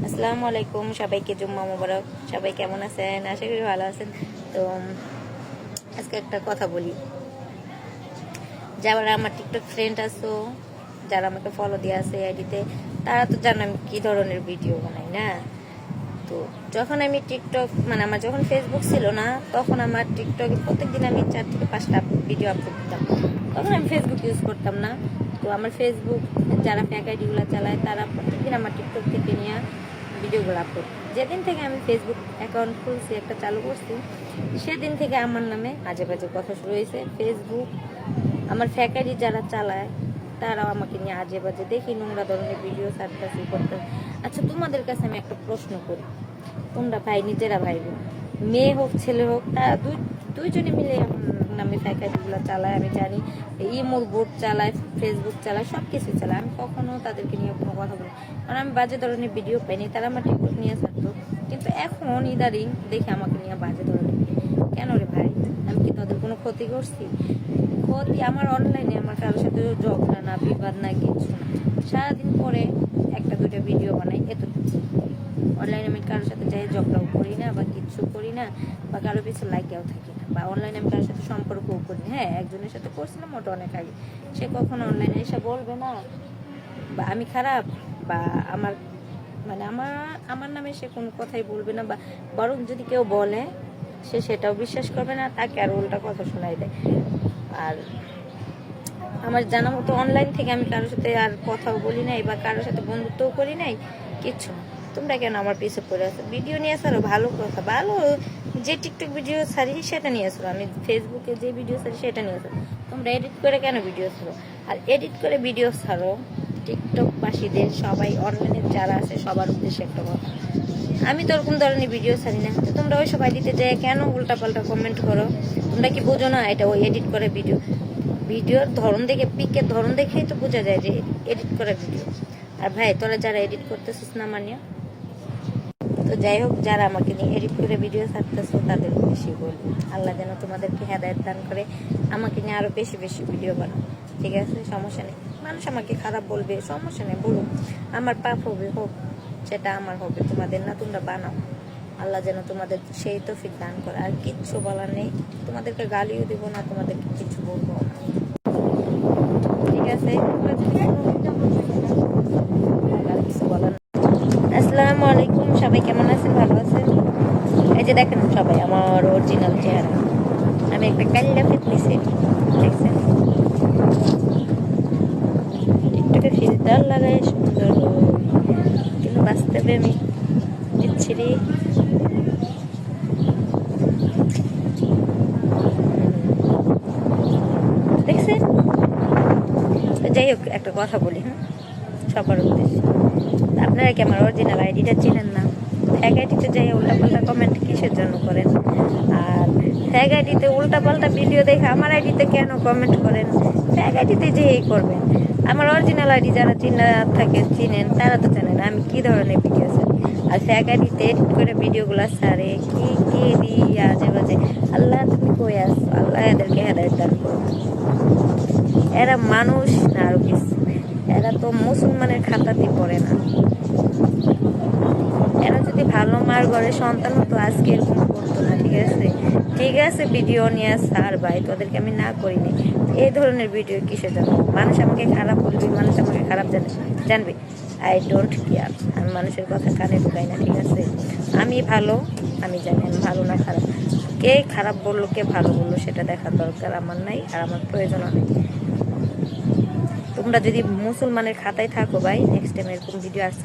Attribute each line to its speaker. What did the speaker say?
Speaker 1: আসসালামু আলাইকুম, সবাইকে জুম্মা মোবারক। সবাই কেমন আছেন? আশা করি ভালো আছেন। তো আজকে একটা কথা বলি, যারা আমার টিকটক ফ্রেন্ড আছো, যারা আমাকে ফলো দিয়ে আছে আইডিতে, তারা তো জানো আমি কী ধরনের ভিডিও বানাই না। তো যখন আমি টিকটক আমার যখন ফেসবুক ছিল না, তখন আমার টিকটকে প্রত্যেকদিন আমি 4 থেকে 5টা ভিডিও আপলোড দিতাম। তখন আমি ফেসবুক ইউজ করতাম না। তো আমার ফেসবুক যারা ফ্যাক আইডিগুলো চালায়, তারা প্রত্যেকদিন আমার টিকটক থেকে নিয়ে ভিডিওগুলো আপলোড। যেদিন থেকে আমি ফেসবুক অ্যাকাউন্ট খুলছি, একটা চালু করছি, সেদিন থেকে আমার নামে আজে বাজে কথা শুরু হয়েছে। ফেসবুক আমার ফ্যাক আইডি যারা চালায়, তারাও আমাকে নিয়ে আজে বাজে দেখি নোংরা ধরনের ভিডিও ছাড়তেছি করতে। আচ্ছা, তোমাদের কাছে আমি একটা প্রশ্ন করি, তোমরা ভাই নিজেরা ভাই বোন, মেয়ে হোক ছেলে হোক, তারা দুইজনে মিলে আমার নামে ফ্যাক আইডিগুলো চালায়। আমি জানি ইমোর বোর্ড চালায়, ফেসবুক চালায়, সব কিছু চালায়। আমি কখনো তাদেরকে নিয়ে কোনো কথা বলি, কারণ আমি বাজে ধরনের ভিডিও পাইনি। তারা আমার টিকটক নিয়ে ছাড়তো, কিন্তু এখন ইদারিং দেখে আমাকে নিয়ে বাজে ধরনের। কেন রে ভাই? আমি কি তাদের কোনো ক্ষতি করছি? ক্ষতি আমার অনলাইনে আমার কারোর সাথে ঝগড়া না, বিবাদ না, কিছু না। সারাদিন পরে একটা দুইটা ভিডিও বানাই, এতটুকু। অনলাইনে আমি কারোর সাথে যাই ঝগড়াও করি না, বা কিচ্ছু করি না, বা কারো পিছু লাইকেও থাকি না, বা অনলাইনে আমি কারোর সাথে সম্পর্কও করি না। হ্যাঁ, একজনের সাথে করছিলাম, ওটা অনেক আগে। সে কখনো অনলাইনে এসে বলবে না বা আমি খারাপ, বা আমার আমার আমার নামে সে কোনো কথাই বলবে না, বা বরং যদি কেউ বলে সে সেটাও বিশ্বাস করবে না, তাকে আর উল্টা কথা শোনাই দেয়। আর আমার জানা মতো অনলাইন থেকে আমি কারোর সাথে আর কথাও বলি নাই, বা কারোর সাথে বন্ধুত্বও করি নাই, কিচ্ছু না। তোমরা কেন আমার পিছে পড়ে আসো? ভিডিও নিয়ে আসারো ভালো কথা, ভালো যে টিকটক ভিডিও ছাড়ি সেটা নিয়ে আসো, আমি ফেসবুকে যে ভিডিও ছাড়ি সেটা নিয়ে আসো। তোমরা এডিট করে কেন ভিডিও ছাড়ো? আর এডিট করে ভিডিও ছাড়ো টিকটকবাসীদের, সবাই অনলাইনে যারা আছে সবার উদ্দেশ্যে একটা কথা, আমি তো ওরকম ধরনের ভিডিও ছাড়ি না। তো তোমরা ওই সবাই দিতে যায় কেন উল্টাপাল্টা কমেন্ট করো? তোমরা কি বোঝো না এটা ওই এডিট করে ভিডিওর ধরন দেখে, পিকের ধরন দেখেই তো বোঝা যায় যে এডিট করা ভিডিও। আর ভাই, তোরা যারা এডিট করতেছিস না মানিয়া, তো যাই হোক, যারা আমাকে নিয়ে এডিট করে ভিডিও ছাড়তেছো তাদের বেশি বলি, আল্লাহ যেন তোমাদেরকে হেদায়েত দান করে, আমাকে নিয়ে আরো বেশি বেশি ভিডিও বানাও। ঠিক আছে, সমস্যা নেই। মানুষ আমাকে খারাপ বলবে, সমস্যা নেই, বলুক। আমার পাপ হবে, হোক, সেটা আমার হবে, তোমাদের না। তোমরা বানাও, আল্লাহ যেন তোমাদের সেই তৌফিক দান করে। আর কিচ্ছু বলার নেই, তোমাদেরকে গালিও দিব না, তোমাদেরকে কিছু বলবো না। ঠিক আছে, কিছু বলার। আসসালামু আলাইকুম, সবাই কেমন আছেন? ভালো আছেন? এই যে দেখেন সবাই আমার অরিজিনাল চেহারা, আমি একটা কালিয়া ফিটনেসে, দেখছেন? টিকটকে ফিল্টার লাগাই সুন্দর, কিন্তু বাস্তবে আমি বিচ্ছিরি। দেখছেন? তো যাই হোক, একটা কথা বলি, হ্যাঁ, সবার উদ্দেশ্যে, আপনারা কি আমার অরিজিনাল আইডিটা চেনেন না? ফ্যাক আইডিতে যাই উল্টাপাল্টা কমেন্ট কিসের জন্য করেন? আর ফ্যাক আইডিতে উল্টাপাল্টা ভিডিও দেখে আমার আইডিতে কেন কমেন্ট করেন? ফ্যাক আইডিতে যেই করবেন। আমার অরিজিনাল আইডি যারা চিনেন, তারা তো জানেন আমি কি ধরনের ভিডিও ছাড়ি। আর ফ্যাক আইডিতে এডিট করে ভিডিওগুলো ছাড়ে, কি দিয়া আজে বাজে। আল্লাহ, তুমি কই আসো? আল্লাহ এদেরকে হেদায়েত দান করো। এরা মানুষ না আরো কিছু, এরা তো মুসলমানের খাতাতে পড়ে না। এরা যদি ভালো মার ঘরে সন্তান হতো, আজকে এরকম করতো না। ঠিক আছে, ঠিক আছে, ভিডিও নিয়ে ছাড় ভাই, তোদেরকে আমি না করিনি। এই ধরনের ভিডিও কিসের জন্য? মানুষ আমাকে খারাপ বলবে, মানুষ আমাকে খারাপ জানবে, আই ডোন্ট কেয়ার। আমি মানুষের কথা কানে ঢুকাই না। ঠিক আছে, আমি ভালো, আমি জানি আমি ভালো না খারাপ। কে খারাপ বললো, কে ভালো বললো, সেটা দেখার দরকার আমার নাই, আর আমার প্রয়োজনও নেই। তোমরা যদি মুসলমানের খাতায় থাকো ভাই, নেক্সট টাইম এরকম ভিডিও আসছে।